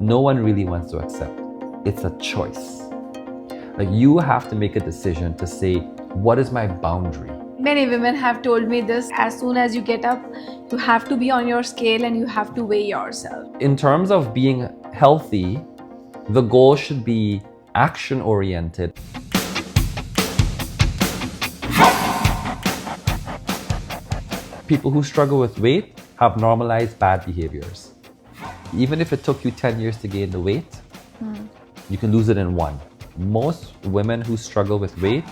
no one really wants to accept. It's a choice. Like you have to make a decision to say, what is my boundary? Many women have told me this. As soon as you get up, you have to be on your scale and you have to weigh yourself. In terms of being healthy, the goal should be action oriented. People who struggle with weight have normalized bad behaviors. Even if it took you 10 years to gain the weight, you can lose it in 1. Most women who struggle with weight,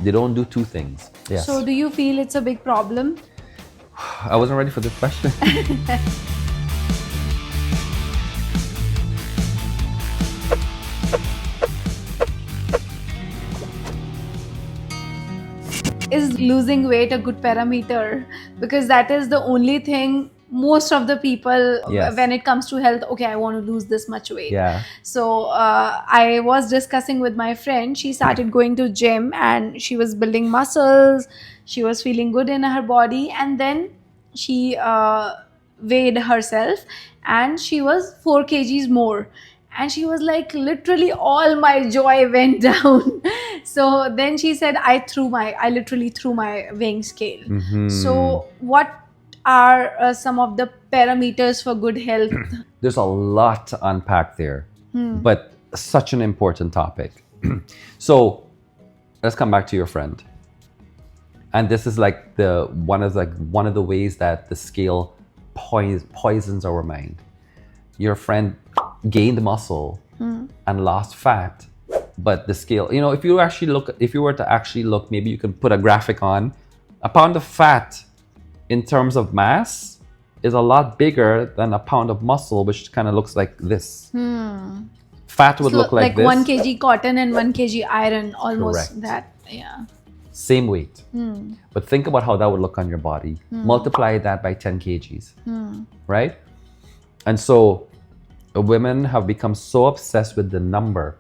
they don't do 2 things. Yes. So do you feel it's a big problem? I wasn't ready for this question. Is losing weight a good parameter? Because that is the only thing most of the people, Yes. when it comes to health, okay, I want to lose this much weight. Yeah. So I was discussing with my friend. She started going to gym and she was building muscles. She was feeling good in her body, and then she weighed herself and she was 4 kgs more. And she was like, literally all my joy went down. So then she said, I literally threw my weighing scale. So what are some of the parameters for good health? There's a lot to unpack there, but such an important topic. So let's come back to your friend. And this is like one of the ways that the scale poisons our mind. Your friend gained muscle and lost fat, but the scale, if you were to actually look, maybe you can put a graphic on. A pound of fat in terms of mass is a lot bigger than a pound of muscle, which kind of looks like this. Fat would look like this. 1 kg cotton and 1 kg iron, almost. Correct. That, yeah. Same weight. But think about how that would look on your body. Multiply that by 10 kgs, right? And so women have become so obsessed with the number.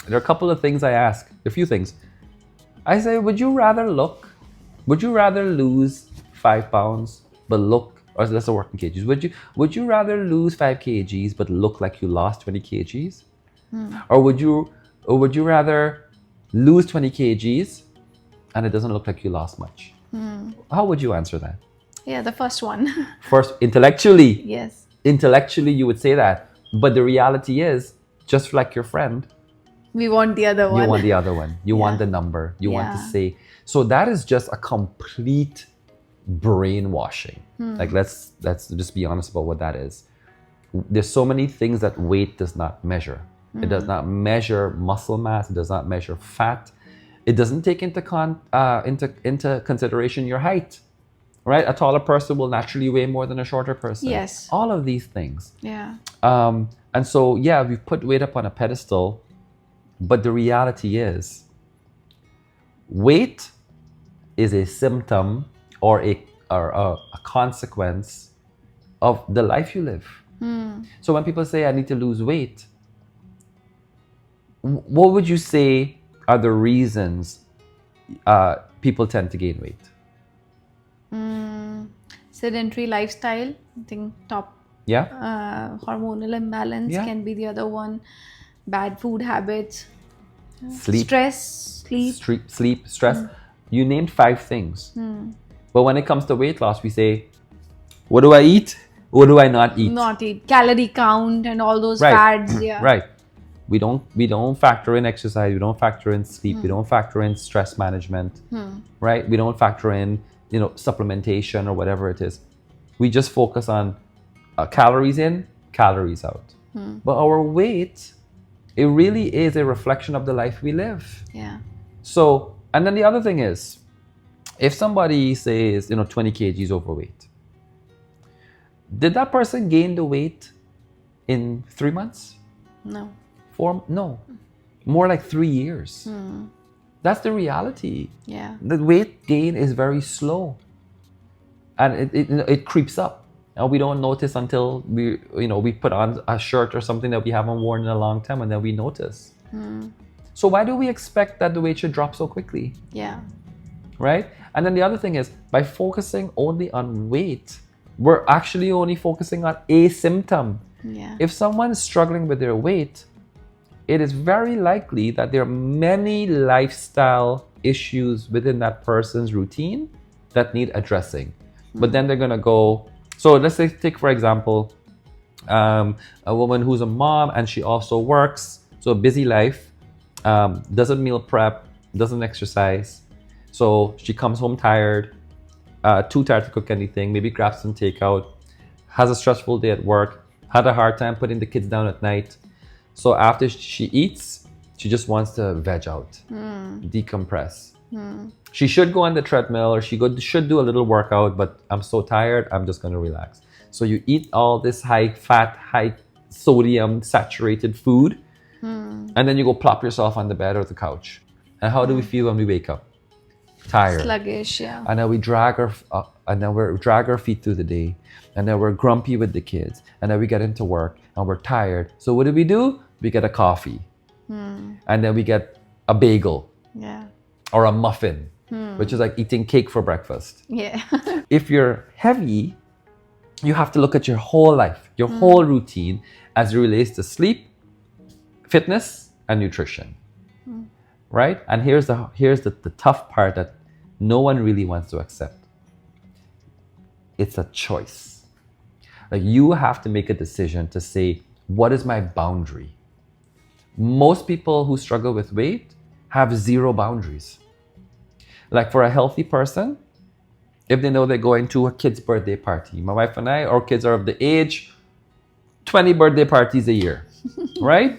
There are a couple of things I ask, a few things. I say, would you rather lose 5 pounds but look, or let's say work in kgs, would you rather lose 5 kgs but look like you lost 20 kgs? Or would you rather lose 20 kgs and it doesn't look like you lost much? How would you answer that? Yeah, the first one. First, intellectually. Yes. Intellectually, you would say that. But the reality is, just like your friend, We want the other one. you want the other one. You want the number. You want to say. So that is just a complete brainwashing. Like let's just be honest about what that is. There's so many things that weight does not measure. It does not measure muscle mass. It does not measure fat. It doesn't take into consideration your height. Right? A taller person will naturally weigh more than a shorter person. Yes. All of these things. Yeah. And so, yeah, we've put weight up on a pedestal, but the reality is, weight is a symptom or a consequence of the life you live. So when people say, I need to lose weight, what would you say are the reasons people tend to gain weight? Sedentary lifestyle, I think top. Yeah. Hormonal imbalance can be the other one. Bad food habits. Sleep. Stress. Sleep, stress. You named 5 things. But when it comes to weight loss, we say, what do I eat? What do I not eat? Not eat. Calorie count and all those Right. fads. Yeah. Right. We don't factor in exercise. We don't factor in sleep. We don't factor in stress management. Right. We don't factor in supplementation or whatever it is. We just focus on calories in, calories out. But our weight, it really is a reflection of the life we live. Yeah. So, and then the other thing is, if somebody says 20 kgs overweight, did that person gain the weight in 3 months? No. 4? No, more like 3 years. That's the reality. Yeah. The weight gain is very slow, and it creeps up, and we don't notice until we put on a shirt or something that we haven't worn in a long time, and then we notice. So why do we expect that the weight should drop so quickly? Yeah. Right? And then the other thing is, by focusing only on weight, we're actually only focusing on a symptom. Yeah. If someone is struggling with their weight, it is very likely that there are many lifestyle issues within that person's routine that need addressing. But then they're going to go, so let's say, take for example, a woman who's a mom and she also works, so a busy life, doesn't meal prep, doesn't exercise. So she comes home tired, too tired to cook anything, maybe grabs some takeout, has a stressful day at work, had a hard time putting the kids down at night. So after she eats, she just wants to veg out, decompress. She should go on the treadmill or should do a little workout, but I'm so tired, I'm just going to relax. So you eat all this high fat, high sodium saturated food, and then you go plop yourself on the bed or the couch. And how do we feel when we wake up? Tired. Sluggish, yeah. And then we drag our feet through the day, and then we're grumpy with the kids, and then we get into work and we're tired. So what do? We get a coffee, and then we get a bagel, or a muffin, which is like eating cake for breakfast. Yeah. If you're heavy, you have to look at your whole life, your whole routine as it relates to sleep, fitness, and nutrition. Right? And here's the tough part that no one really wants to accept. It's a choice. Like, you have to make a decision to say, what is my boundary? Most people who struggle with weight have zero boundaries. Like, for a healthy person, if they know they're going to a kid's birthday party, my wife and I, our kids are of the age, 20 birthday parties a year, right?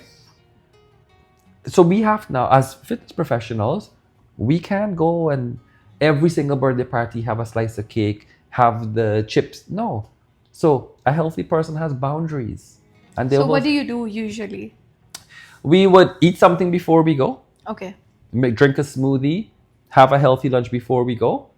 So we have now, as fitness professionals, we can't go and every single birthday party have a slice of cake, have the chips. No. So a healthy person has boundaries. And So what do you do usually? We would eat something before we go. Okay. Drink a smoothie, have a healthy lunch before we go.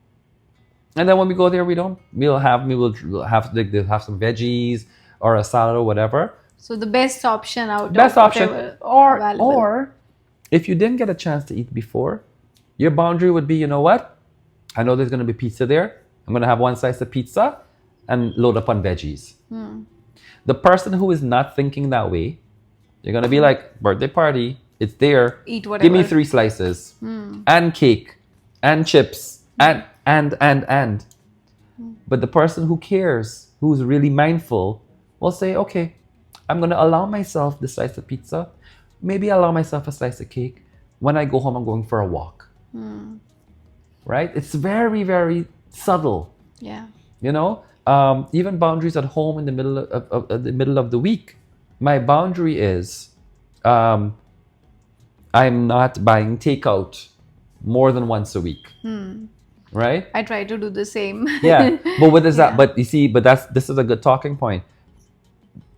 And then when we go there, we'll have some veggies or a salad or whatever. So the best option out Best of option. whatever available. Or if you didn't get a chance to eat before, your boundary would be, you know what? I know there's going to be pizza there. I'm going to have one slice of pizza and load up on veggies. The person who is not thinking that way, you're going to be like, birthday party, it's there. Eat whatever. Give me 3 slices and cake and chips and. But the person who cares, who's really mindful, will say, okay, I'm going to allow myself this slice of pizza. Maybe allow myself a slice of cake. When I go home, I'm going for a walk. Right? It's very, very subtle. Yeah. You know, even boundaries at home in the middle of the week. My boundary is, I'm not buying takeout more than once a week. Right? I try to do the same. Yeah. But what is that? But you see, this is a good talking point.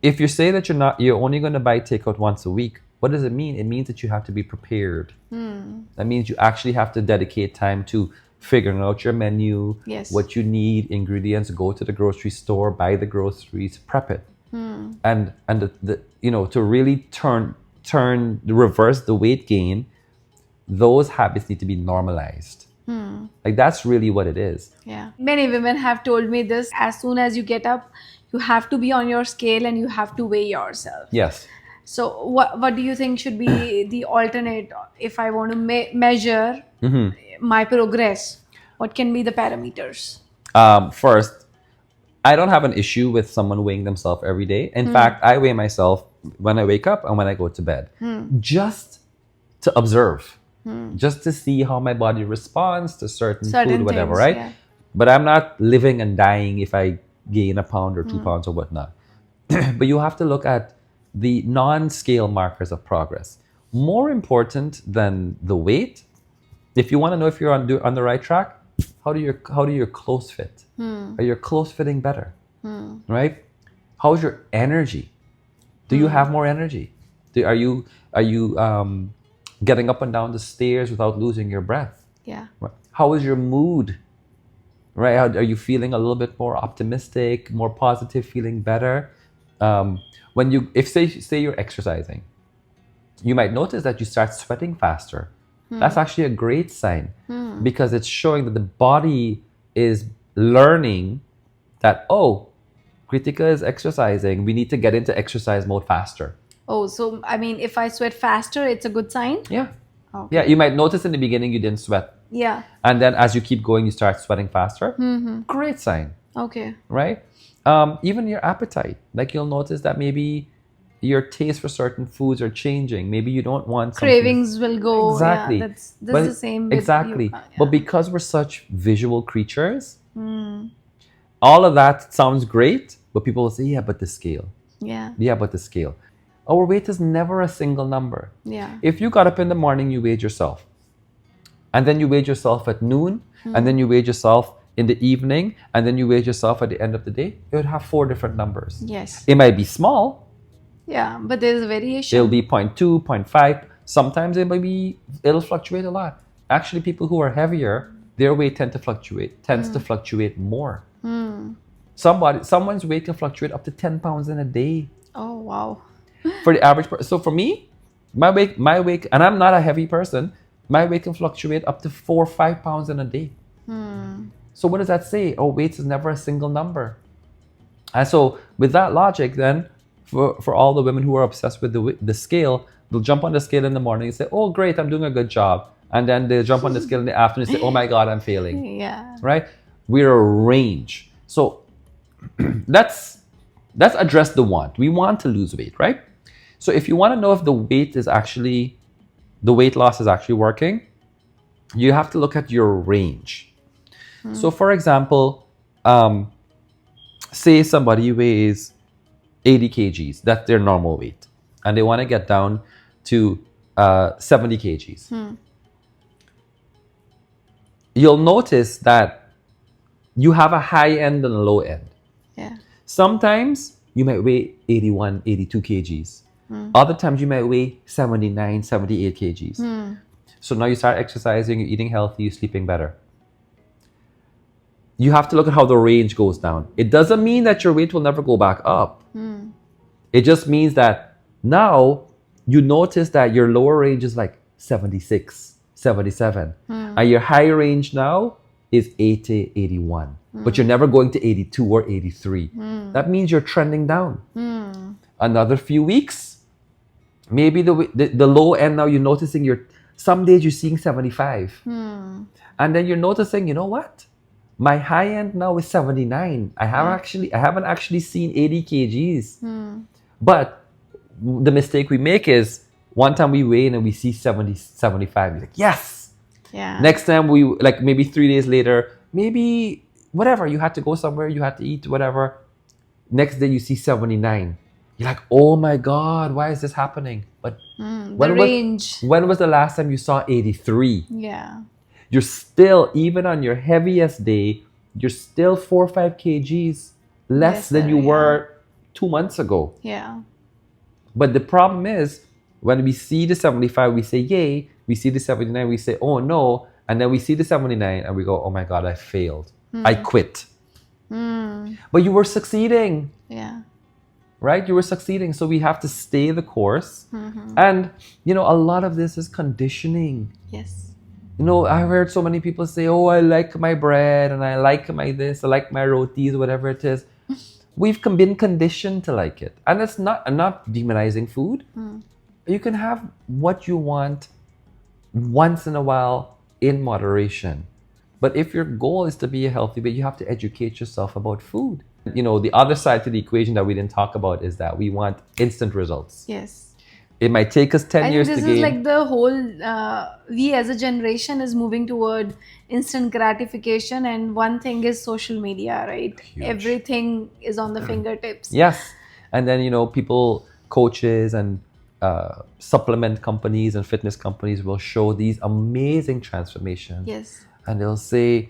If you say that you're only going to buy takeout once a week, what does it mean? It means that you have to be prepared. That means you actually have to dedicate time to figuring out your menu, what you need, ingredients, go to the grocery store, buy the groceries, prep it. And to really reverse the weight gain, those habits need to be normalized. Like, that's really what it is. Yeah. Many women have told me this. As soon as you get up, you have to be on your scale and you have to weigh yourself. Yes. So what do you think should be the alternate if I want to measure my progress? What can be the parameters? First, I don't have an issue with someone weighing themselves every day. In fact, I weigh myself when I wake up and when I go to bed, just to observe, just to see how my body responds to certain food, whatever, things, right? Yeah. But I'm not living and dying if I gain a pound or 2 pounds or whatnot. But you have to look at the non-scale markers of progress. More important than the weight, if you want to know if you're on the right track, how do your clothes fit? Are your clothes fitting better? Right? How's your energy? Do you have more energy? Are you getting up and down the stairs without losing your breath? Yeah. How is your mood? Right? Are you feeling a little bit more optimistic, more positive, feeling better? If say you're exercising, you might notice that you start sweating faster. That's actually a great sign because it's showing that the body is learning that, oh, Kritika is exercising. We need to get into exercise mode faster. Oh, so I mean, if I sweat faster, it's a good sign? Yeah. Okay. Yeah, you might notice in the beginning you didn't sweat. Yeah. And then as you keep going, you start sweating faster. Great sign, Okay. right? Even your appetite. Like you'll notice that maybe your taste for certain foods are changing. Maybe you don't want something. Cravings will go. Exactly. Yeah, that's But the same. With exactly. You. But because we're such visual creatures, all of that sounds great. But people will say, yeah, but the scale. Yeah. Yeah, but the scale. Our weight is never a single number. Yeah. If you got up in the morning, you weighed yourself. And then you weighed yourself at noon. And then you weighed yourself in the evening. And then you weighed yourself at the end of the day. It would have 4 different numbers. Yes. It might be small. Yeah, but there's a variation. It'll be 0.2, 0.5. Sometimes it'll fluctuate a lot. Actually, people who are heavier, their weight tends to fluctuate more. Someone's weight can fluctuate up to 10 pounds in a day. Oh, wow. For the average person. So for me, my weight, and I'm not a heavy person, my weight can fluctuate up to 4 or 5 pounds in a day. So what does that say? Oh, weight is never a single number. And so with that logic, then for all the women who are obsessed with the scale, they'll jump on the scale in the morning and say, oh, great, I'm doing a good job. And then they'll jump on the scale in the afternoon and say, oh my God, I'm failing. Yeah. Right? We're a range. So let's address the want. We want to lose weight, right? So if you want to know if the weight loss is actually working, you have to look at your range. So for example, say somebody weighs 80 kgs, that's their normal weight, and they want to get down to 70 kgs. You'll notice that you have a high end and a low end. Yeah. Sometimes you might weigh 81, 82 kgs. Other times you might weigh 79, 78 kgs. So now you start exercising, you're eating healthy, you're sleeping better. You have to look at how the range goes down. It doesn't mean that your weight will never go back up. It just means that now you notice that your lower range is like 76, 77. And your high range now is 80, 81. But you're never going to 82 or 83. That means you're trending down. Another few weeks, maybe the low end now you're noticing some days you're seeing 75. And then you're noticing, you know what? My high end now is 79. I haven't actually seen 80 kgs. But the mistake we make is one time we weigh in and we see 70, 75. You're like, yes. Yeah. Next time like maybe 3 days later, maybe whatever, you had to go somewhere, you had to eat, whatever. Next day you see 79. You're like, oh my God, why is this happening? But range. When was the last time you saw 83? Yeah. You're still, even on your heaviest day, you're still 4 or 5 kgs less than you were 2 months ago. Yeah. But the problem is, when we see the 75, we say, yay. We see the 79, we say, oh no. And then we see the 79 and we go, oh my God, I failed. I quit. But you were succeeding. Yeah. Right? You were succeeding. So we have to stay the course. And, a lot of this is conditioning. Yes. I've heard so many people say, oh, I like my bread and I like my this, I like my rotis, whatever it is. We've been conditioned to like it. And I'm not demonizing food. You can have what you want once in a while in moderation. But if your goal is to be a healthy weight, you have to educate yourself about food. The other side to the equation that we didn't talk about is that we want instant results. Yes. It might take us 10 years to gain. This is like the whole, we as a generation is moving toward instant gratification, and one thing is social media, right? Huge. Everything is on the fingertips. Yes. And then, people, coaches and supplement companies and fitness companies will show these amazing transformations. Yes. And they'll say,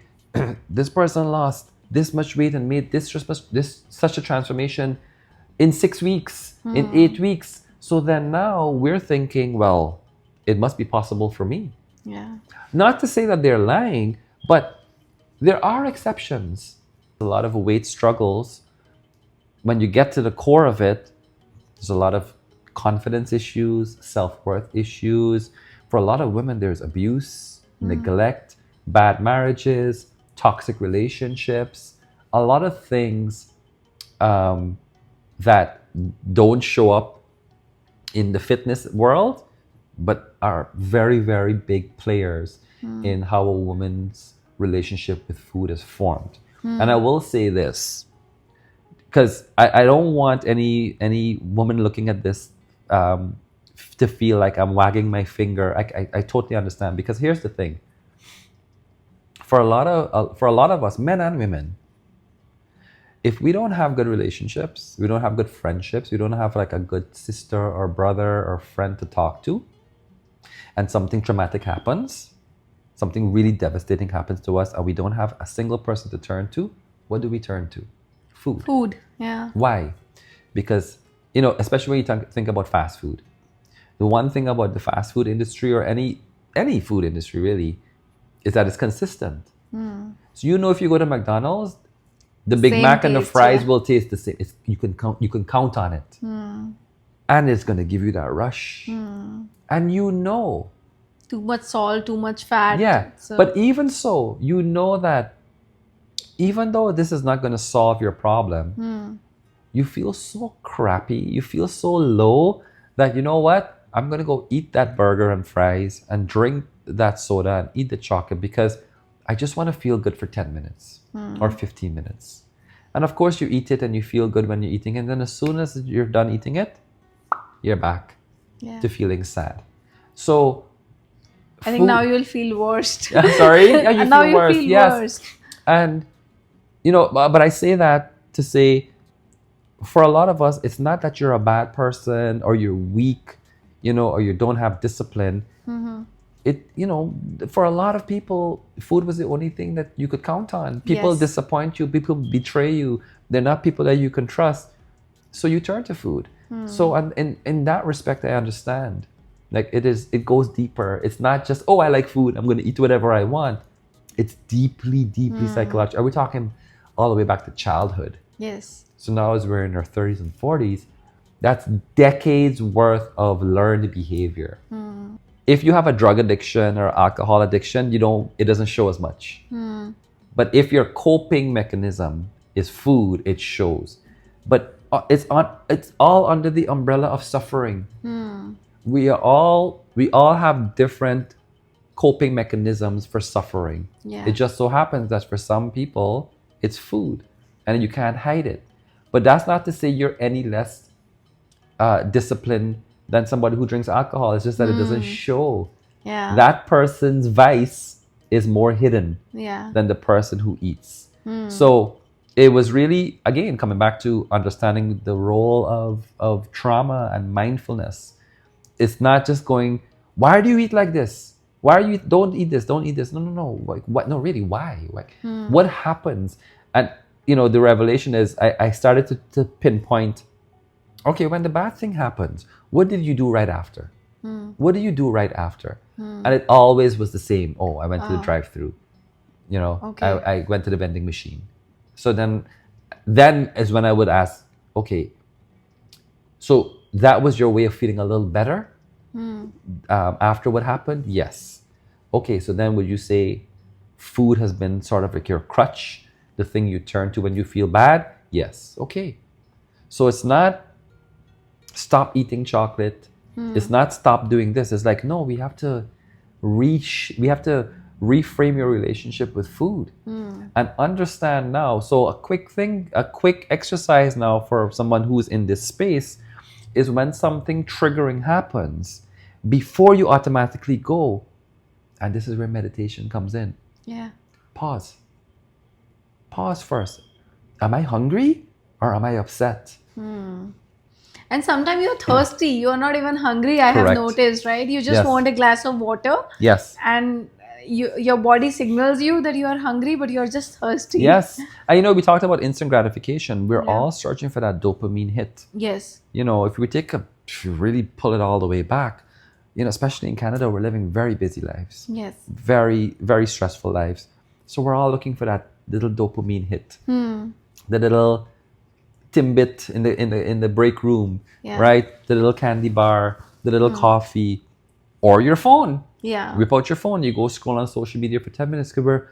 this person lost this much weight and made such a transformation in 6 weeks, in 8 weeks. So then now we're thinking, well, it must be possible for me. Yeah. Not to say that they're lying, but there are exceptions. A lot of weight struggles, when you get to the core of it, there's a lot of confidence issues, self-worth issues. For a lot of women, there's abuse, neglect, bad marriages, toxic relationships, a lot of things that don't show up in the fitness world, but are very, very big players in how a woman's relationship with food is formed. And I will say this, because I don't want any woman looking at this to feel like I'm wagging my finger. I totally understand, because here's the thing. For a lot of us, men and women, if we don't have good relationships, we don't have good friendships, we don't have like a good sister or brother or friend to talk to, and something traumatic happens, something really devastating happens to us, and we don't have a single person to turn to, what do we turn to? Food. Food, yeah. Why? Because, especially when you think about fast food, the one thing about the fast food industry, or any food industry really, is that it's consistent. So if you go to McDonald's, the Big Same Mac and the taste, fries yeah. will taste the same. You can count on it, and it's gonna give you that rush. And Too much salt, too much fat. yeah. So, But even so, that even though this is not gonna solve your problem, you feel so crappy, you feel so low, that what? I'm gonna go eat that burger and fries and drink that soda and eat the chocolate, because I just want to feel good for 10 minutes or 15 minutes. And of course you eat it and you feel good when you're eating it, and then as soon as you're done eating it, you're back yeah. to feeling sad. So I think now you'll feel worst. sorry? Yeah, you Now feel you worse. feel Yes. worst. And but I say that to say, for a lot of us, it's not that you're a bad person or you're weak, or you don't have discipline. For a lot of people, food was the only thing that you could count on. People Yes. disappoint you, people betray you. They're not people that you can trust. So you turn to food. So in that respect, I understand. Like it goes deeper. It's not just, I like food, I'm going to eat whatever I want. It's deeply, deeply psychological. Are we talking all the way back to childhood? Yes. So now as we're in our 30s and 40s, that's decades worth of learned behavior. If you have a drug addiction or alcohol addiction, it doesn't show as much. But if your coping mechanism is food, it shows. But it's all under the umbrella of suffering. We all have different coping mechanisms for suffering. Yeah. It just so happens that for some people, it's food, and you can't hide it. But that's not to say you're any less disciplined than somebody who drinks alcohol. It's just that it doesn't show. Yeah. That person's vice is more hidden Yeah. than the person who eats. So it was really, again, coming back to understanding the role of trauma and mindfulness. It's not just going, why do you eat like this? Why are you, don't eat this, don't eat this. No. Like, what? No, really, why? Like, what happens? And, the revelation is, I started to pinpoint, okay, when the bad thing happens, what did you do right after? What do you do right after? And it always was the same. I went to the drive-through. Okay. I went to the vending machine. So then is when I would ask, okay, so that was your way of feeling a little better after what happened? Yes. Okay, so then would you say food has been sort of like your crutch, the thing you turn to when you feel bad? Yes. Okay. So it's not stop eating chocolate. It's not stop doing this. It's like, no, we have to reframe your relationship with food and understand now. So a quick exercise now for someone who's in this space is, when something triggering happens, before you automatically go, and this is where meditation comes in. Yeah. Pause first. Am I hungry or am I upset? And sometimes you're thirsty. You're not even hungry. I have Correct. noticed, right? You just Yes. want a glass of water, Yes. and your body signals you that you are hungry, but you're just thirsty. Yes. And we talked about instant gratification. We're Yeah. all searching for that dopamine hit. Yes. If we really pull it all the way back, especially in Canada, we're living very busy lives. Yes. Very, very stressful lives. So we're all looking for that little dopamine hit. The little Timbit in the break room, Yeah. right? The little candy bar, the little coffee, or your phone. Yeah. Whip out your phone. You go scroll on social media for 10 minutes, because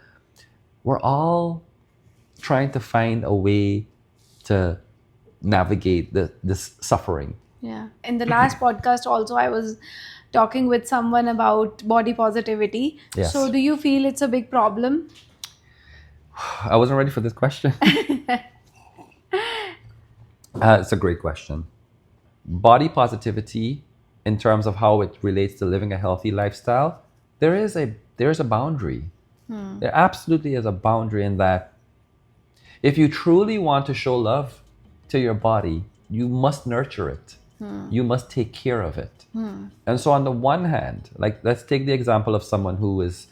we're all trying to find a way to navigate this suffering. Yeah. In the last podcast also, I was talking with someone about body positivity. Yes. So do you feel it's a big problem? I wasn't ready for this question. It's a great question. Body positivity, in terms of how it relates to living a healthy lifestyle, there is a boundary. There absolutely is a boundary in that if you truly want to show love to your body, you must nurture it. You must take care of it. And so on the one hand, like let's take the example of someone who is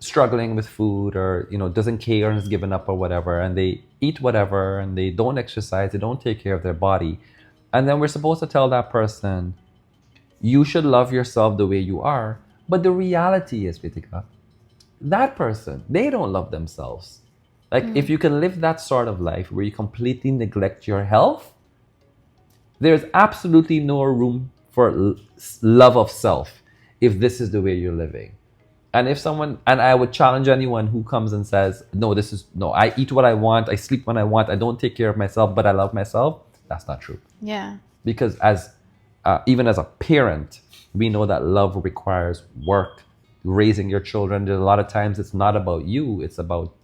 struggling with food, or doesn't care and has given up or whatever, and they eat whatever and they don't exercise, they don't take care of their body. And then we're supposed to tell that person, you should love yourself the way you are. But the reality is, Vitika, that person, they don't love themselves. Like if you can live that sort of life where you completely neglect your health, there's absolutely no room for love of self if this is the way you're living. And I would challenge anyone who comes and says, no, I eat what I want, I sleep when I want, I don't take care of myself, but I love myself. That's not true. Yeah. Because even as a parent, we know that love requires work. Raising your children, there's a lot of times it's not about you, it's about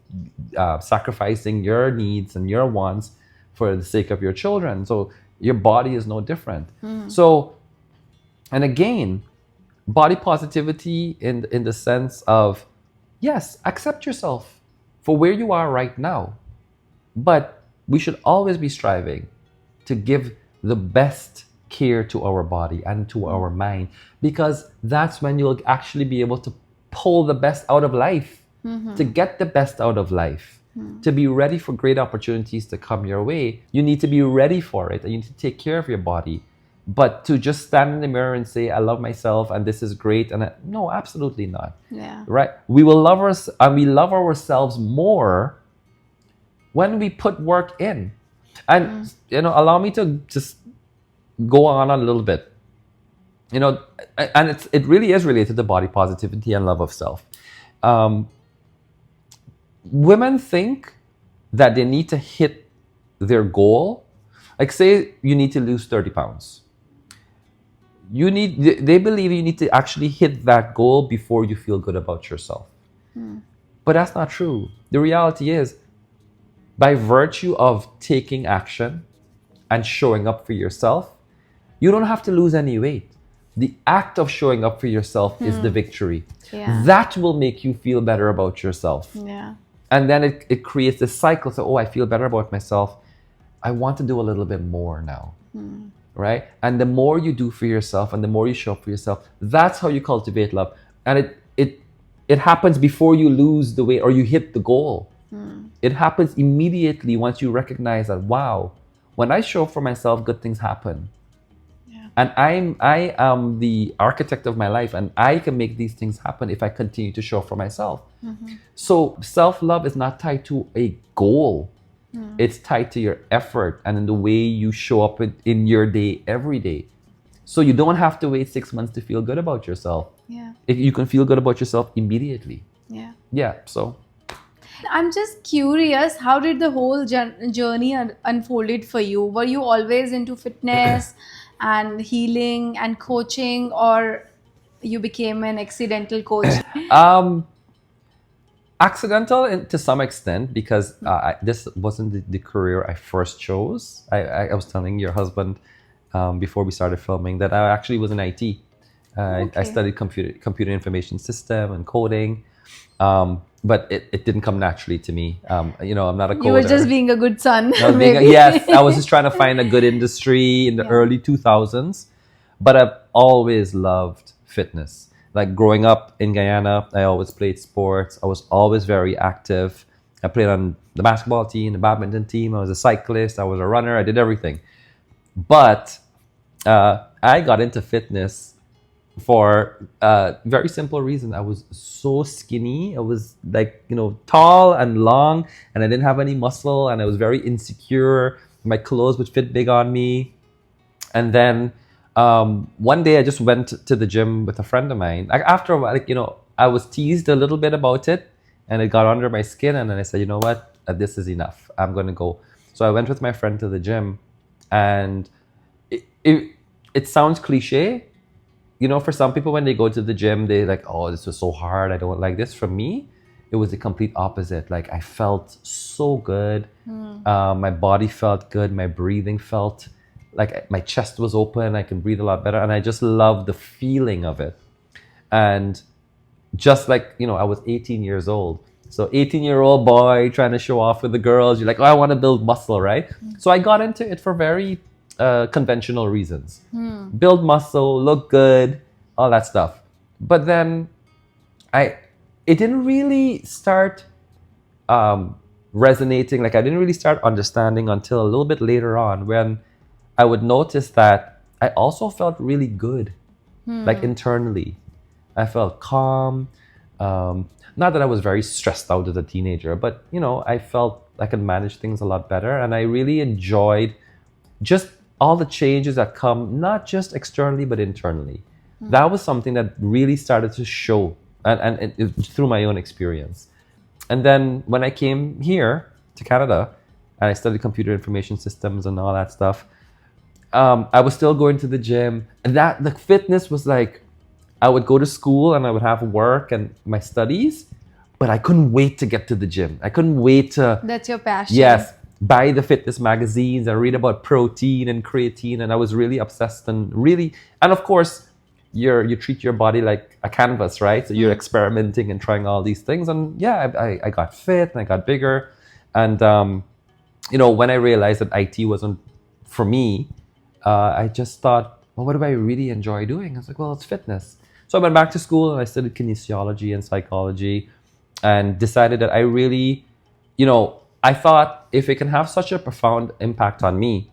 sacrificing your needs and your wants for the sake of your children. So your body is no different. So, and again, body positivity in the sense of, yes, accept yourself for where you are right now. But we should always be striving to give the best care to our body and to our mind, because that's when you'll actually be able to pull the best out of life, to get the best out of life, to be ready for great opportunities to come your way. You need to be ready for it, and you need to take care of your body. But to just stand in the mirror and say, I love myself and this is great, no, absolutely not. Yeah. Right? We will love us, and we love ourselves more when we put work in. And allow me to just go on a little bit. And it really is related to body positivity and love of self. Women think that they need to hit their goal. Like, say you need to lose 30 pounds. They believe you need to actually hit that goal before you feel good about yourself. But that's not true. The reality is, by virtue of taking action and showing up for yourself, you don't have to lose any weight. The act of showing up for yourself is the victory. Yeah. That will make you feel better about yourself. Yeah. And then it creates this cycle. So, I feel better about myself. I want to do a little bit more now. Right? And the more you do for yourself and the more you show up for yourself, that's how you cultivate love. And it happens before you lose the weight or you hit the goal. It happens immediately once you recognize that, wow, when I show up for myself, good things happen. Yeah. And I am the architect of my life, and I can make these things happen if I continue to show up for myself. So self-love is not tied to a goal. It's tied to your effort and in the way you show up in your day every day. So you don't have to wait 6 months to feel good about yourself. Yeah. If you can feel good about yourself immediately. Yeah. Yeah, so. I'm just curious, how did the whole journey unfolded for you? Were you always into fitness and healing and coaching, or you became an accidental coach? Accidental to some extent, because this wasn't the career I first chose. I was telling your husband before we started filming that I actually was in IT. I studied computer information system and coding. But it didn't come naturally to me. I'm not a coder. You were just being a good son. Yes, I was just trying to find a good industry in the early 2000s. But I've always loved fitness. Like growing up in Guyana, I always played sports. I was always very active. I played on the basketball team, the badminton team. I was a cyclist. I was a runner. I did everything. But I got into fitness for a very simple reason. I was so skinny. I was tall and long, and I didn't have any muscle, and I was very insecure. My clothes would fit big on me. And then one day I just went to the gym with a friend of mine. After a while, I was teased a little bit about it, and it got under my skin. And then I said, you know what? This is enough. I'm going to go. So I went with my friend to the gym, And it sounds cliche, you know, for some people when they go to the gym, they're like, oh, this was so hard, I don't like this. For me, it was the complete opposite. Like I felt so good. My body felt good. My breathing felt like my chest was open. I can breathe a lot better. And I just loved the feeling of it. And just like, you know, I was 18 years old. So 18-year-old boy trying to show off with the girls. You're like, oh, I want to build muscle, right? So I got into it for very conventional reasons. Build muscle, look good, all that stuff. But then it didn't really start resonating. Like I didn't really start understanding until a little bit later on, when I would notice that I also felt really good, like internally. I felt calm. Not that I was very stressed out as a teenager, but you know, I felt I could manage things a lot better, and I really enjoyed just all the changes that come, not just externally but internally. That was something that really started to show, and through my own experience. And then when I came here to Canada and I studied computer information systems and all that stuff, I was still going to the gym, and that the fitness was like, I would go to school and I would have work and my studies, but I couldn't wait to get to the gym. I couldn't wait to... That's your passion. Yes. Buy the fitness magazines and read about protein and creatine. And I was really obsessed and of course, you treat your body like a canvas, right? So you're experimenting and trying all these things. And yeah, I got fit and I got bigger. And, you know, when I realized that IT wasn't for me, I just thought, well, what do I really enjoy doing? I was like, well, it's fitness. So I went back to school and I studied kinesiology and psychology and decided that I really, you know, I thought if it can have such a profound impact on me,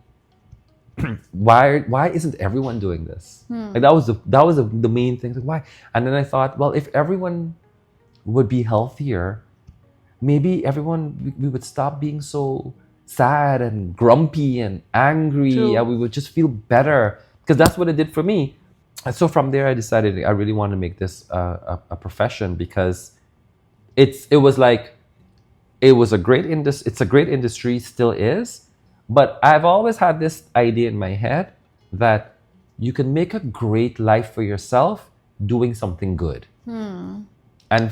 why isn't everyone doing this? Like that was the main thing. Like, why? And then I thought, well, if everyone would be healthier, maybe we would stop being so sad and grumpy and angry. True. And we would just feel better, because that's what it did for me. And so from there, I decided I really want to make this a profession, because it was a great industry. It's a great industry, still is. But I've always had this idea in my head that you can make a great life for yourself doing something good. And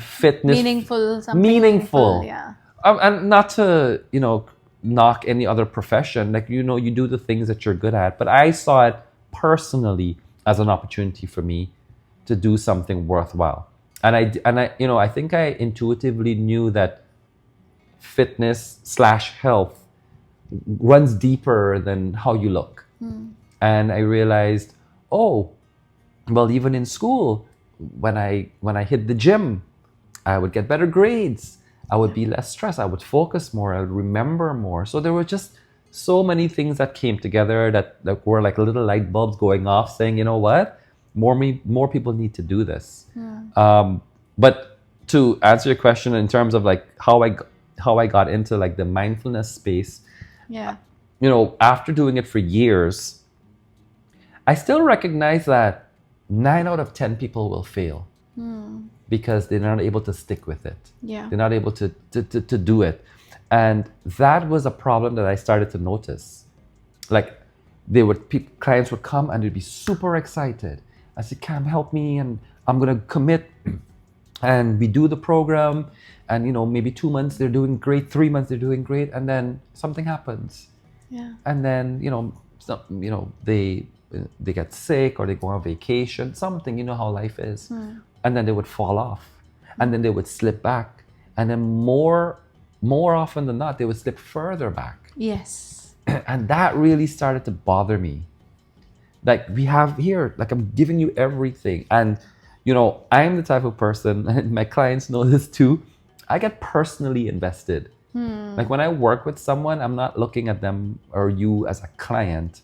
fitness... Meaningful. Yeah. And not to, you know, knock any other profession. Like, you know, you do the things that you're good at. But I saw it personally as an opportunity for me to do something worthwhile. And I you know, I think I intuitively knew that fitness/health runs deeper than how you look. And I realized, oh, well, even in school, when I hit the gym, I would get better grades. I would be less stressed. I would focus more. I would remember more. So there were just so many things that came together that were like little light bulbs going off, saying, you know what, more people need to do this. But to answer your question in terms of like how I got into like the mindfulness space, yeah, you know, after doing it for years, I still recognize that 9 out of 10 people will fail because they're not able to stick with it. Yeah, they're not able to do it. And that was a problem that I started to notice. Like clients would come and they'd be super excited. I said, Kam, help me, and I'm going to commit. And we do the program, and you know, maybe 2 months they're doing great, 3 months they're doing great, and then something happens. Yeah. And then, you know, they get sick or they go on vacation, something, you know how life is. And then they would fall off, and then they would slip back, and then more often than not, they would slip further back. Yes. And that really started to bother me. Like, we have here, like, I'm giving you everything. And, you know, I'm the type of person, and my clients know this too, I get personally invested. Like, when I work with someone, I'm not looking at them or you as a client,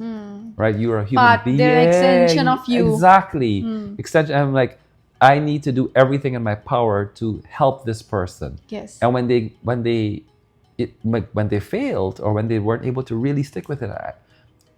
right? You're a human being. They're an extension of you. Exactly. Extension. I'm like, I need to do everything in my power to help this person. Yes. And when they failed, or when they weren't able to really stick with it,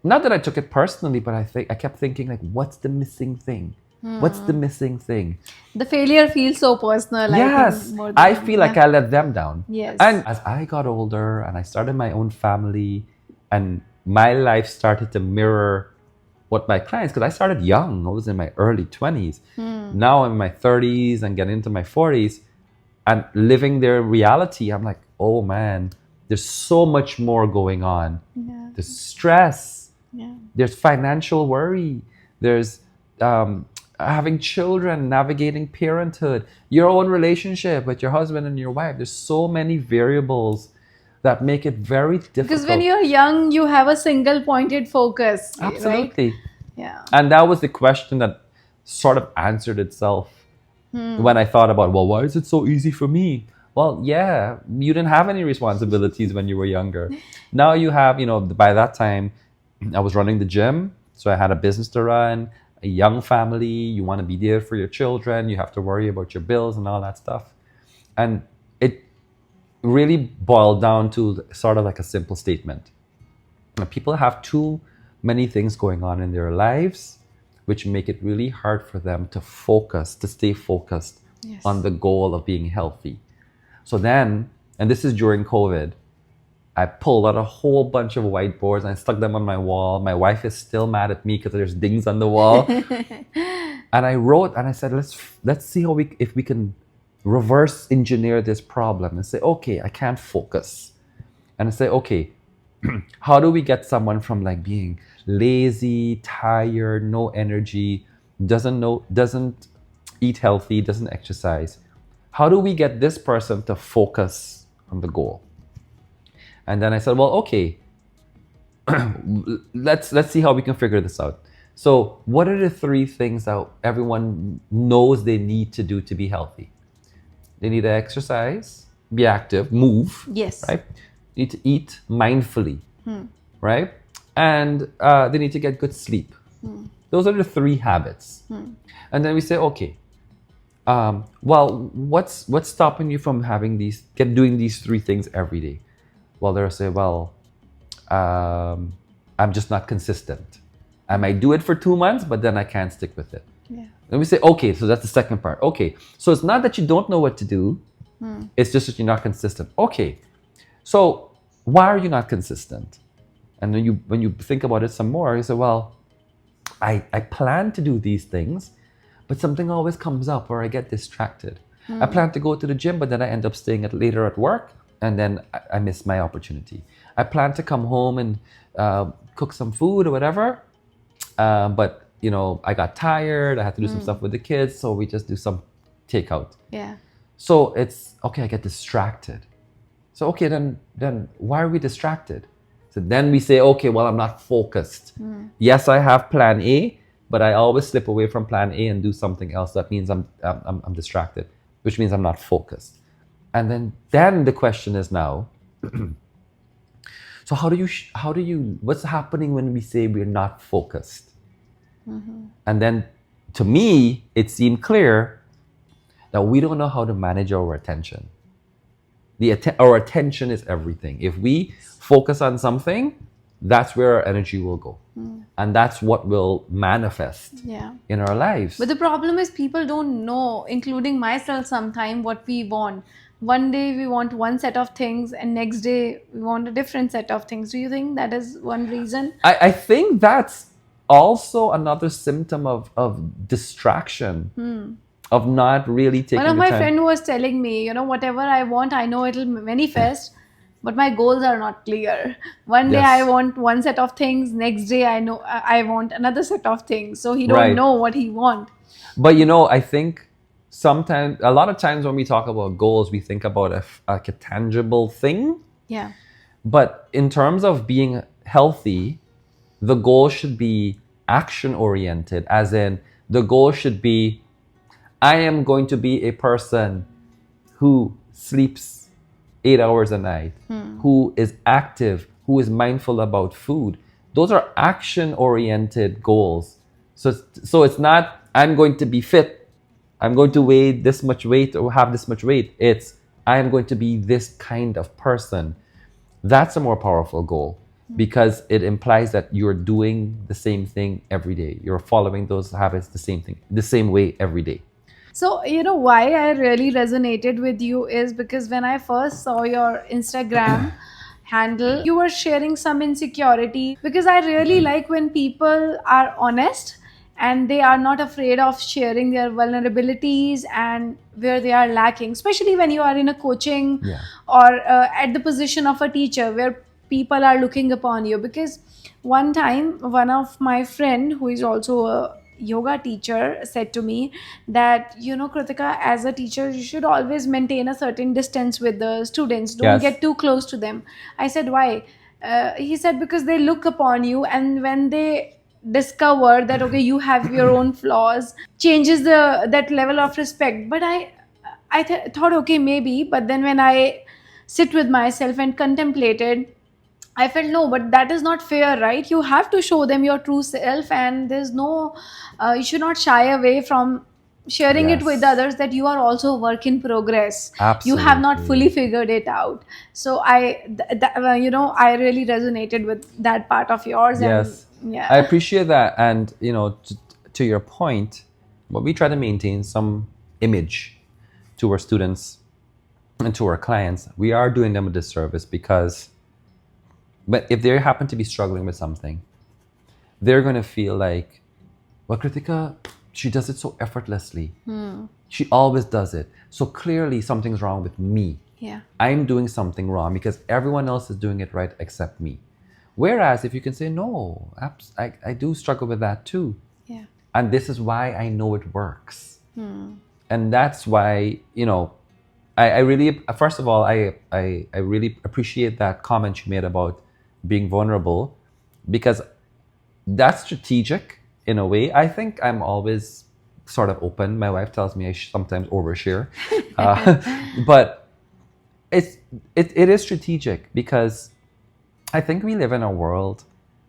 not that I took it personally, but I kept thinking, like, what's the missing thing? What's the missing thing? The failure feels so personal. Yes. I feel like I let them down. Yes. And as I got older and I started my own family, and my life started to mirror what my clients, because I started young. I was in my early 20s. Now I'm in my 30s and getting into my 40s and living their reality. I'm like, oh man, there's so much more going on. Yeah. There's stress. Yeah. There's financial worry. There's having children, navigating parenthood, your own relationship with your husband and your wife. There's so many variables that make it very difficult. Because when you're young, you have a single pointed focus. Absolutely. Right? Yeah. And that was the question that sort of answered itself when I thought about, well, why is it so easy for me? Well, yeah, you didn't have any responsibilities when you were younger. Now you have, by that time, I was running the gym. So I had a business to run, a young family. You want to be there for your children. You have to worry about your bills and all that stuff. And it really boiled down to sort of like a simple statement. People have too many things going on in their lives, which make it really hard for them to stay focused Yes. on the goal of being healthy. So then, and this is during COVID, I pulled out a whole bunch of whiteboards and I stuck them on my wall. My wife is still mad at me because there's dings on the wall. And I wrote and I said, let's see if we can reverse engineer this problem and say, okay, I can't focus. And I say, okay, how do we get someone from like being lazy, tired, no energy, doesn't eat healthy, doesn't exercise? How do we get this person to focus on the goal? And then I said, well, okay, let's see how we can figure this out. So what are the 3 things that everyone knows they need to do to be healthy? They need to exercise, be active, move. Yes. Right? They need to eat mindfully, right? And they need to get good sleep. Those are the 3 habits. And then we say, okay, well, what's stopping you from doing these 3 things every day? Well, they'll say, well, I'm just not consistent. I might do it for 2 months, but then I can't stick with it. Yeah. And we say, okay, so that's the second part. Okay, so it's not that you don't know what to do. It's just that you're not consistent. Okay, so why are you not consistent? And then when you think about it some more, you say, well, I plan to do these things, but something always comes up or I get distracted. I plan to go to the gym, but then I end up staying later at work, and then I miss my opportunity. I plan to come home and cook some food or whatever, but I got tired. I had to do some stuff with the kids, so we just do some takeout. Yeah. So it's okay. I get distracted. So okay, then why are we distracted? So then we say, okay, well, I'm not focused. Yes, I have plan A, but I always slip away from plan A and do something else. That means I'm distracted, which means I'm not focused. And then the question is now, so how do you, what's happening when we say we're not focused? And then to me, it seemed clear that we don't know how to manage our attention. Our attention is everything. If we focus on something, that's where our energy will go. And that's what will manifest in our lives. But the problem is people don't know, including myself sometimes, what we want. One day we want one set of things and next day we want a different set of things. Do you think that is one reason? I think that's also another symptom of distraction, of not really taking the time. One of my friend was telling me, whatever I want, I know it'll manifest, but my goals are not clear. One day I want one set of things, next day I know I want another set of things. So he don't know what he want. But I think a lot of times when we talk about goals, we think about a tangible thing. Yeah. But in terms of being healthy, the goal should be action oriented, as in the goal should be, I am going to be a person who sleeps 8 hours a night, who is active, who is mindful about food. Those are action oriented goals. So it's not, I'm going to be fit, I'm going to weigh this much weight or have this much weight. It's, I am going to be this kind of person. That's a more powerful goal, because it implies that you're doing the same thing every day. You're following those habits the same way every day. So, why I really resonated with you is because when I first saw your Instagram handle. You were sharing some insecurity, because I really like when people are honest and they are not afraid of sharing their vulnerabilities and where they are lacking, especially when you are in a coaching Yeah. or at the position of a teacher where people are looking upon you. Because one time, one of my friend who is also a yoga teacher said to me that, Kritika, as a teacher you should always maintain a certain distance with the students, don't Yes. get too close to them. I said, why? He said, because they look upon you, and when they discover that, okay, you have your own flaws, changes the that level of respect. But I thought, okay, maybe. But then when I sit with myself and contemplated, I felt, no, but that is not fair, right? You have to show them your true self, and there's no, you should not shy away from sharing it with Yes. others that you are also a work in progress. You have not fully Absolutely. figured it out. So I really resonated with that part of yours, and Yes. yeah. I appreciate that. And, to your point, when we try to maintain some image to our students and to our clients, we are doing them a disservice, because but if they happen to be struggling with something, they're going to feel like, well, Kritika, she does it so effortlessly. She always does it. So clearly something's wrong with me. Yeah. I'm doing something wrong because everyone else is doing it right except me. Whereas if you can say, no, I do struggle with that too. Yeah. And this is why I know it works. And that's why, I really, first of all, I really appreciate that comment you made about being vulnerable, because that's strategic in a way. I think I'm always sort of open. My wife tells me I sometimes overshare. But it is strategic, because I think we live in a world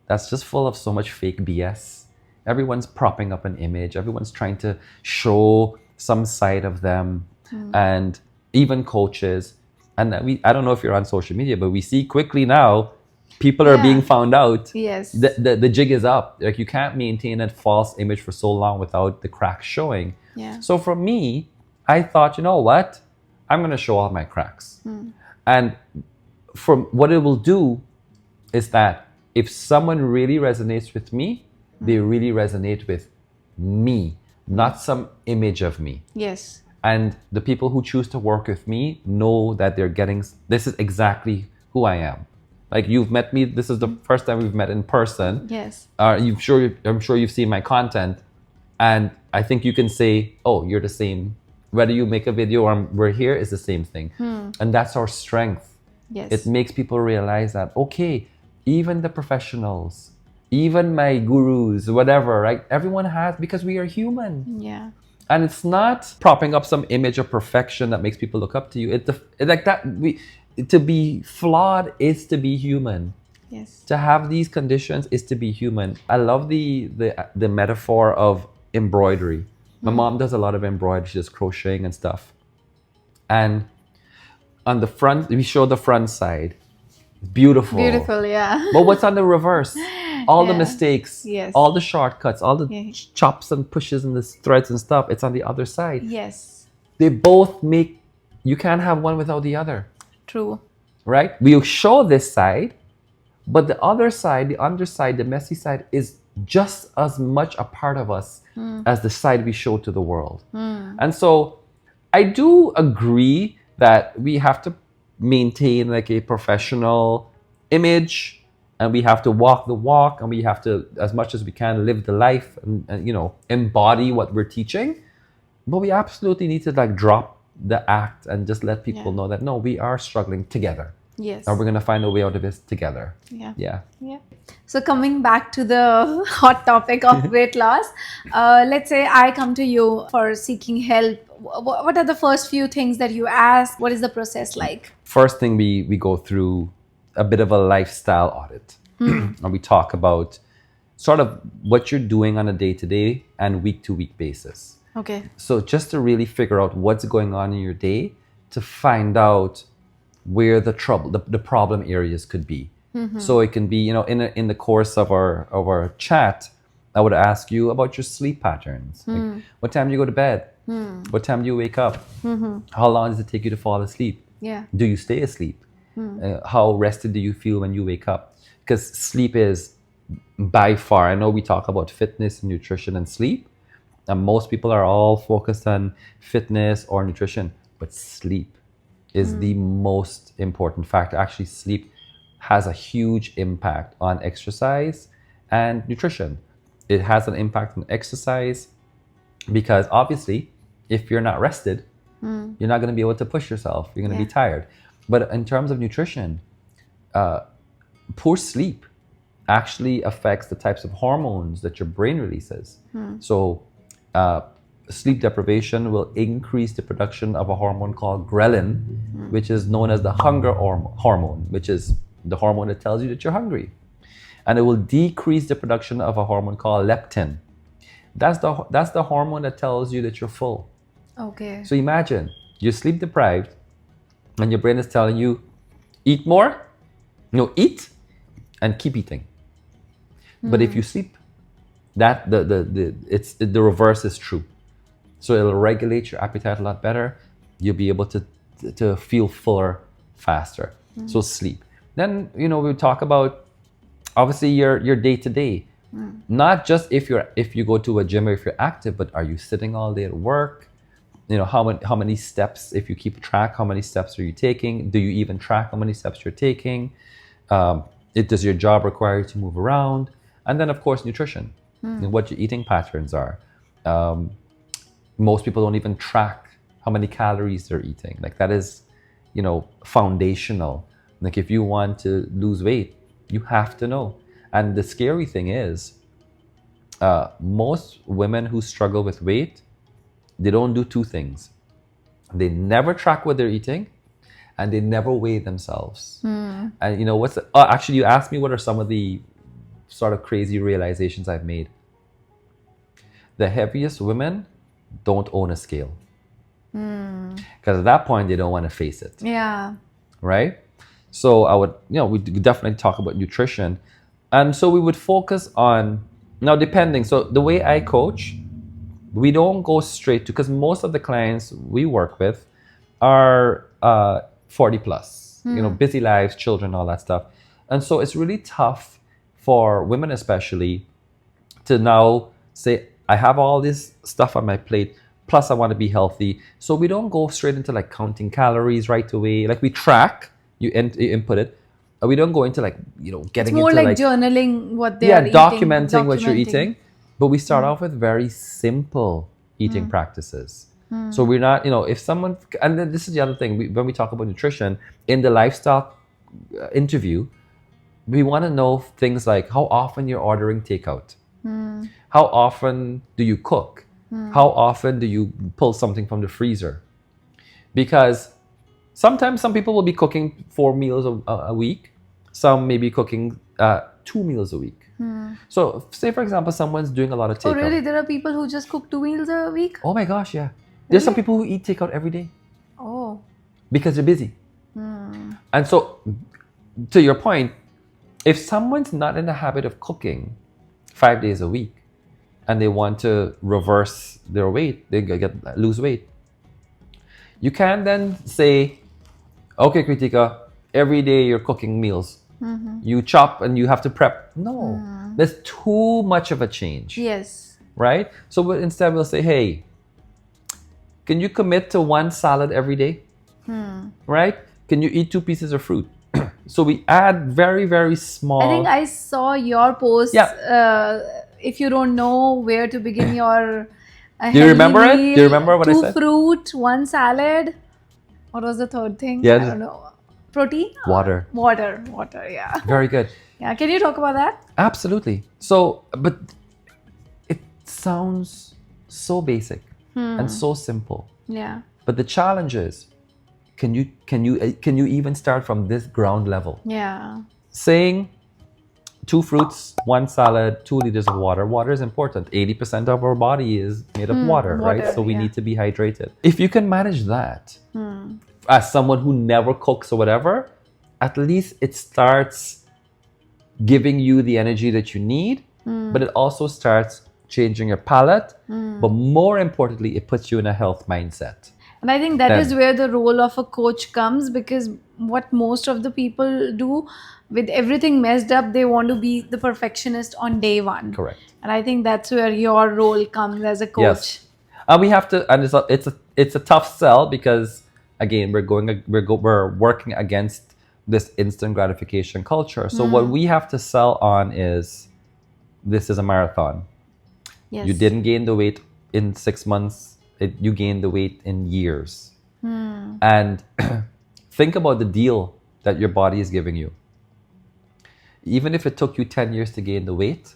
that's just full of so much fake BS. Everyone's propping up an image. Everyone's trying to show some side of them. And even coaches. And I don't know if you're on social media, but we see quickly now, people are Yeah. being found out. Yes. The jig is up. Like, you can't maintain that false image for so long without the cracks showing. Yeah. So for me, I thought, you know what? I'm going to show all my cracks. And from what it will do is that if someone really resonates with me, they really resonate with me, not some image of me. Yes. And the people who choose to work with me know that they're getting, this is exactly who I am. Like, you've met me, this is the first time we've met in person. Yes. I'm sure you've seen my content. And I think you can say, oh, you're the same. Whether you make a video or we're here, is the same thing. And that's our strength. Yes. It makes people realize that, okay, even the professionals, even my gurus, whatever, right? Everyone has, because we are human. Yeah. And it's not propping up some image of perfection that makes people look up to you. To be flawed is to be human. Yes. To have these conditions is to be human. I love the metaphor of embroidery. My mom does a lot of embroidery. She does crocheting and stuff. And on the front, we show the front side. It's beautiful. Beautiful, yeah. But what's on the reverse? All the Yeah. mistakes, Yes. all the shortcuts, all the Yeah. chops and pushes and the threads and stuff, it's on the other side. Yes. They both make, you can't have one without the other, True. right? We'll show this side, but the other side, the underside, the messy side is just as much a part of us as the side we show to the world. And so I do agree that we have to maintain like a professional image, and we have to walk the walk, and we have to, as much as we can, live the life and embody what we're teaching. But we absolutely need to like drop the act and just let people know that, no, we are struggling together. Yes. And we're going to find a way out of this together. Yeah. Yeah. Yeah. So coming back to the hot topic of weight loss, let's say I come to you for seeking help. What are the first few things that you ask? What is the process like? First thing, we go through a bit of a lifestyle audit. And we talk about sort of what you're doing on a day-to-day and week-to-week basis. Okay. So just to really figure out what's going on in your day, to find out where the trouble, the problem areas could be. So it can be, in the course of our chat, I would ask you about your sleep patterns. Like, what time do you go to bed? What time do you wake up? How long does it take you to fall asleep? Yeah. Do you stay asleep? How rested do you feel when you wake up? Because sleep is by far, I know we talk about fitness, nutrition, and sleep, and most people are all focused on fitness or nutrition, but sleep is the most important factor. Actually, sleep has a huge impact on exercise and nutrition. It has an impact on exercise because obviously, if you're not rested, you're not going to be able to push yourself. You're going to be tired. But in terms of nutrition, poor sleep actually affects the types of hormones that your brain releases. So sleep deprivation will increase the production of a hormone called ghrelin, which is known as the hunger hormone, which is the hormone that tells you that you're hungry. And it will decrease the production of a hormone called leptin. That's the hormone that tells you that you're full. Okay. So imagine you're sleep deprived and your brain is telling you, eat more, eat and keep eating. But if you sleep, that the reverse is true. So it'll regulate your appetite a lot better. You'll be able to feel fuller faster. So sleep. Then we talk about obviously your day to day. Not just if you go to a gym or if you're active, but are you sitting all day at work? How many steps, if you keep track, how many steps are you taking? Do you even track how many steps you're taking? Does your job require you to move around? And then of course nutrition, what your eating patterns are. Most people don't even track how many calories they're eating. Like that is, foundational. Like if you want to lose weight, you have to know. And the scary thing is, most women who struggle with weight, they don't do two things. They never track what they're eating, and they never weigh themselves. And actually, you asked me what are some of the sort of crazy realizations I've made. The heaviest women don't own a scale. Because at that point, they don't want to face it. Yeah. Right? So I would, we definitely talk about nutrition. And so we would focus on, now depending, so the way I coach, we don't go straight to, because most of the clients we work with are 40 plus, busy lives, children, all that stuff. And so it's really tough for women especially to now say, I have all this stuff on my plate, plus I want to be healthy. So we don't go straight into like counting calories right away. Like we track, you input it. We don't go into getting more into like journaling what they are eating. Documenting what you're eating. But we start off with very simple eating practices. So we're not, if someone, and then this is the other thing, when we talk about nutrition, in the lifestyle interview, we want to know things like how often you're ordering takeout. How often do you cook? How often do you pull something from the freezer? Because sometimes some people will be cooking 4 meals a week. Some may be cooking 2 meals a week. So say for example, someone's doing a lot of takeout. Oh really? There are people who just cook 2 meals a week? Oh my gosh, yeah. There's some people who eat takeout every day. Oh. Because they're busy. And so to your point, if someone's not in the habit of cooking 5 days a week and they want to reverse their weight, they lose weight, you can then say, okay, Kritika, every day you're cooking meals. You chop and you have to prep. No, that's too much of a change. Yes. Right? So instead we'll say, hey, can you commit to 1 salad every day? Right? Can you eat 2 pieces of fruit? So we add very, very small. I think I saw your post. Yeah. If you don't know where to begin your Do you remember it? Do you remember what I said? 2 fruit, 1 salad. What was the third thing? Yeah, I don't know. Protein? Water, yeah. Very good. Yeah, can you talk about that? Absolutely. So, but it sounds so basic and so simple. Yeah. But the challenge is, can you even start from this ground level? Yeah. Saying 2 fruits, 1 salad, 2 liters of water. Water is important. 80% of our body is made of water, right? So we need to be hydrated. If you can manage that, as someone who never cooks or whatever, at least it starts giving you the energy that you need, but it also starts changing your palate. But more importantly, it puts you in a health mindset. And I think that Then- is where the role of a coach comes, because what most of the people do, with everything messed up, they want to be the perfectionist on day one. Correct. And I think that's where your role comes as a coach. Yes. And we have to, and it's a tough sell, because again, we're working against this instant gratification culture. So what we have to sell on is, this is a marathon. Yes. You didn't gain the weight in 6 months. You gained the weight in years. And think about the deal that your body is giving you. Even if it took you 10 years to gain the weight,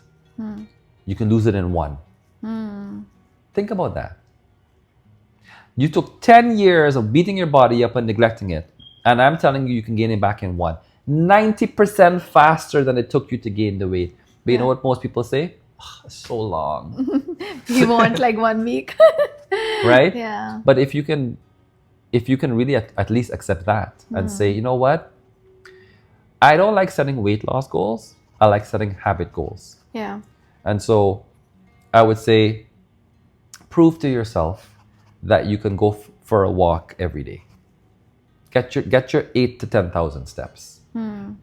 you can lose it in 1. Think about that. You took 10 years of beating your body up and neglecting it, and I'm telling you, you can gain it back in 1. 90% faster than it took you to gain the weight. But you know what most people say? So long. You want like 1 week. Right? Yeah. But if you can really at least accept that and say, you know what? I don't like setting weight loss goals. I like setting habit goals. Yeah. And so I would say, prove to yourself that you can go for a walk every day. Get your 8 to 10,000 steps.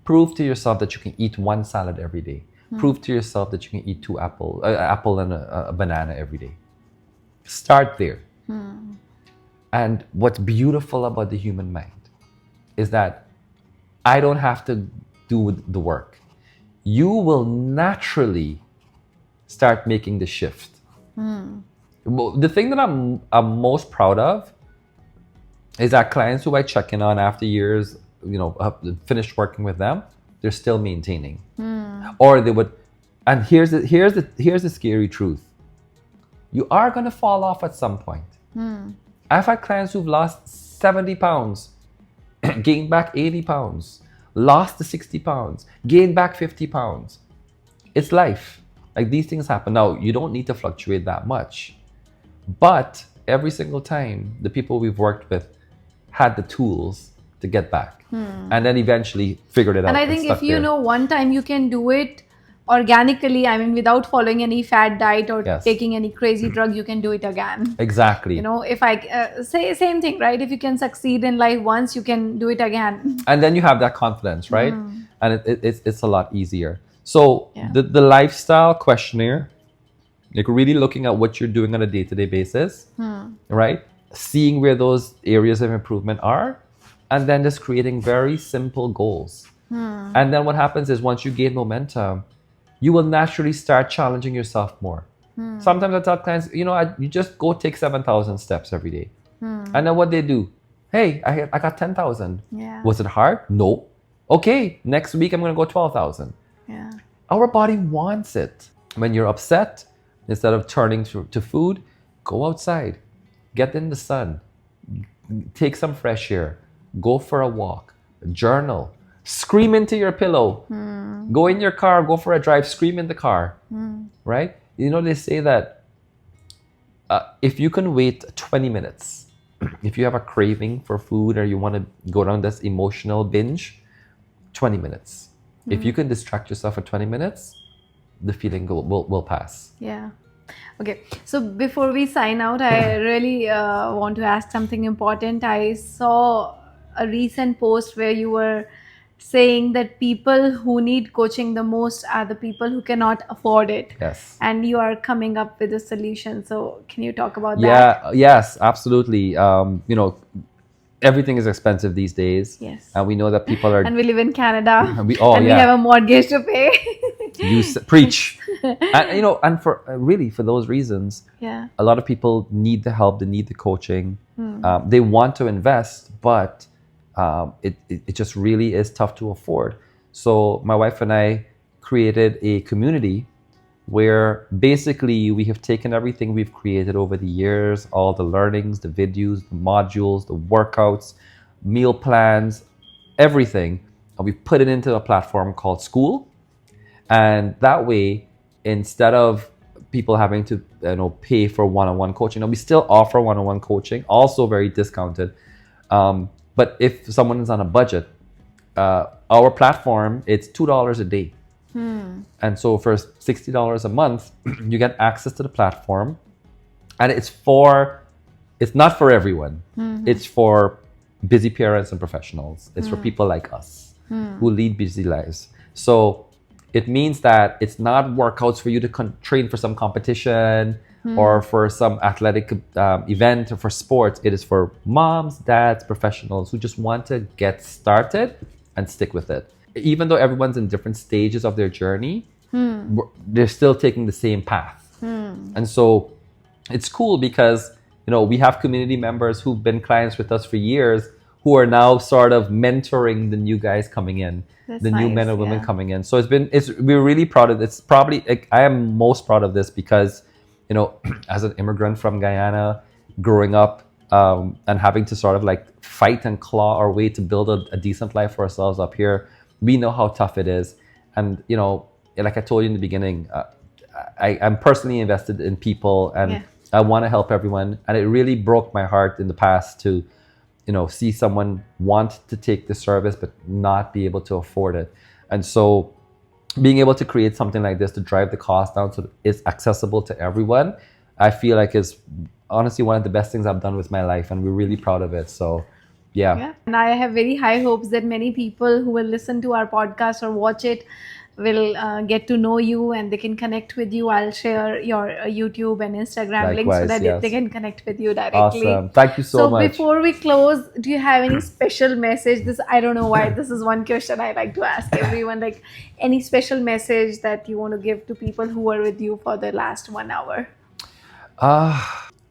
Prove to yourself that you can eat 1 salad every day. Prove to yourself that you can eat 2 apple and a banana every day. Start there. And what's beautiful about the human mind is that I don't have to do the work. You will naturally start making the shift. The thing that I'm most proud of is that clients who I check in on after years, have finished working with them, they're still maintaining. Or they would, and here's the scary truth. You are going to fall off at some point. I've had clients who've lost 70 pounds, gained back 80 pounds, lost the 60 pounds, gained back 50 pounds. It's life. Like, these things happen. Now, you don't need to fluctuate that much. But every single time, the people we've worked with had the tools to get back. And then eventually figured it out. And I think if you there. know one time you can do it organically, I mean, without following any fad diet or Yes. taking any crazy drug, you can do it again. Exactly. If I say same thing, right? If you can succeed in life once, you can do it again. And then you have that confidence, right? And it's a lot easier. So Yeah. the lifestyle questionnaire, like really looking at what you're doing on a day-to-day basis, right? Seeing where those areas of improvement are, and then just creating very simple goals. And then what happens is, once you gain momentum, you will naturally start challenging yourself more. Sometimes I tell clients, you just go take 7,000 steps every day. And then what they do? Hey, I got 10,000. Yeah. Was it hard? No. Okay, next week I'm going to go 12,000. Yeah. Our body wants it. When you're upset, instead of turning to food, go outside, get in the sun, take some fresh air, go for a walk, journal, scream into your pillow, go in your car, go for a drive, scream in the car, right? They say that if you can wait 20 minutes, if you have a craving for food or you want to go down this emotional binge, 20 minutes. If you can distract yourself for 20 minutes, the feeling will pass. Yeah. Okay. So before we sign out, I really want to ask something important. I saw a recent post where you were saying that people who need coaching the most are the people who cannot afford it. Yes. And you are coming up with a solution. So can you talk about that? Yeah. Yes. Absolutely. Everything is expensive these days. Yes. And we know that people are. And we live in Canada. And we we have a mortgage to pay. Preach. And and for those reasons, Yeah. a lot of people need the help. They need the coaching. They want to invest, but it just really is tough to afford. So my wife and I created a community where basically we have taken everything we've created over the years, all the learnings, the videos, the modules, the workouts, meal plans, everything, and we put it into a platform called School. And that way, instead of people having to pay for one-on-one coaching, we still offer one-on-one coaching, also very discounted. But if someone is on a budget, our platform, it's $2 a day. And so for $60 a month, you get access to the platform, and it's for it's not for everyone. It's for busy parents and professionals. It's for people like us who lead busy lives. So it means that it's not workouts for you to train for some competition or for some athletic event or for sports. It is for moms, dads, professionals who just want to get started and stick with it. Even though everyone's in different stages of their journey, they're still taking the same path. And so it's cool because, you know, we have community members who've been clients with us for years who are now sort of mentoring the new guys coming in, the new men and women coming in. So we're really proud of it. It's probably, I am most proud of this because, you know, as an immigrant from Guyana, growing up and having to sort of like fight and claw our way to build a decent life for ourselves up here, we know how tough it is. And, you know, like I told you in the beginning, I'm personally invested in people and I want to help everyone. And it really broke my heart in the past to, you know, see someone want to take the service but not be able to afford it. And so being able to create something like this to drive the cost down so it's accessible to everyone, I feel like is honestly one of the best things I've done with my life, and we're really proud of it. So yeah. And I have very high hopes that many people who will listen to our podcast or watch it will get to know you and they can connect with you. I'll share your YouTube and Instagram links so that they can connect with you directly. Awesome. Thank you so much. So before we close, do you have any special message? I don't know why this is one question I like to ask everyone, like any special message that you want to give to people who are with you for the last 1 hour?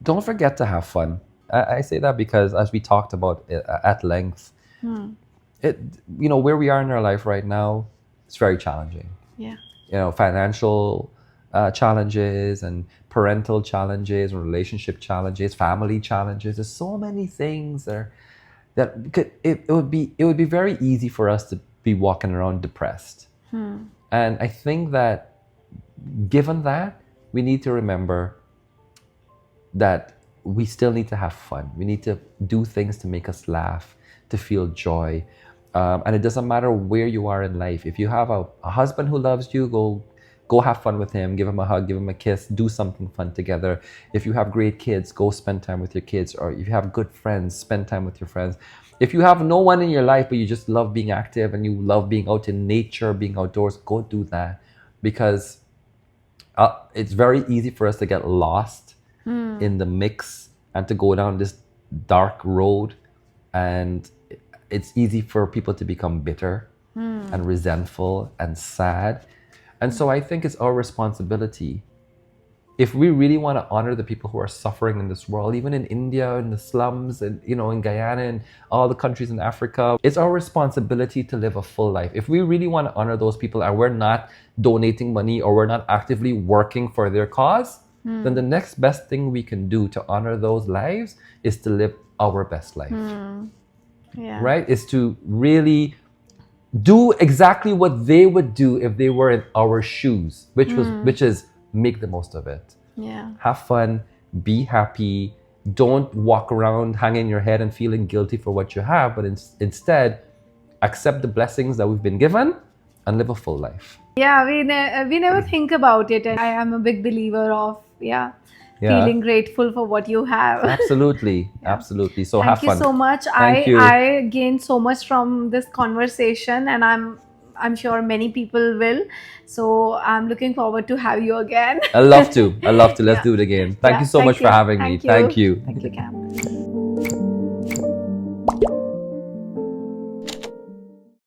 Don't forget to have fun. I say that because as we talked about at length, you know, where we are in our life right now, it's very challenging. Yeah. You know, financial challenges and parental challenges, relationship challenges, family challenges. There's so many things that it would be very easy for us to be walking around depressed. And I think that given that, we need to remember that we still need to have fun. We need to do things to make us laugh, to feel joy. And it doesn't matter where you are in life. If you have a husband who loves you, go have fun with him. Give him a hug, give him a kiss, do something fun together. If you have great kids, go spend time with your kids. Or if you have good friends, spend time with your friends. If you have no one in your life, but you just love being active and you love being out in nature, being outdoors, go do that. Because it's very easy for us to get lost in the mix and to go down this dark road, and it's easy for people to become bitter and resentful and sad. And so I think it's our responsibility, if we really want to honor the people who are suffering in this world, even in India, in the slums, and you know, in Guyana and all the countries in Africa, it's our responsibility to live a full life. If we really want to honor those people and we're not donating money or we're not actively working for their cause, then the next best thing we can do to honor those lives is to live our best life. Right? Is to really do exactly what they would do if they were in our shoes, which is make the most of it. Have fun, be happy. Don't walk around hanging your head and feeling guilty for what you have, but instead accept the blessings that we've been given and live a full life. We never think about it, and I am a big believer of feeling grateful for what you have. Absolutely. So have fun. Thank you so much. I gained so much from this conversation, and I'm sure many people will. So I'm looking forward to have you again. I love to. Let's do it again. Thank you so much for having me. Thank you. Thank you, Kam.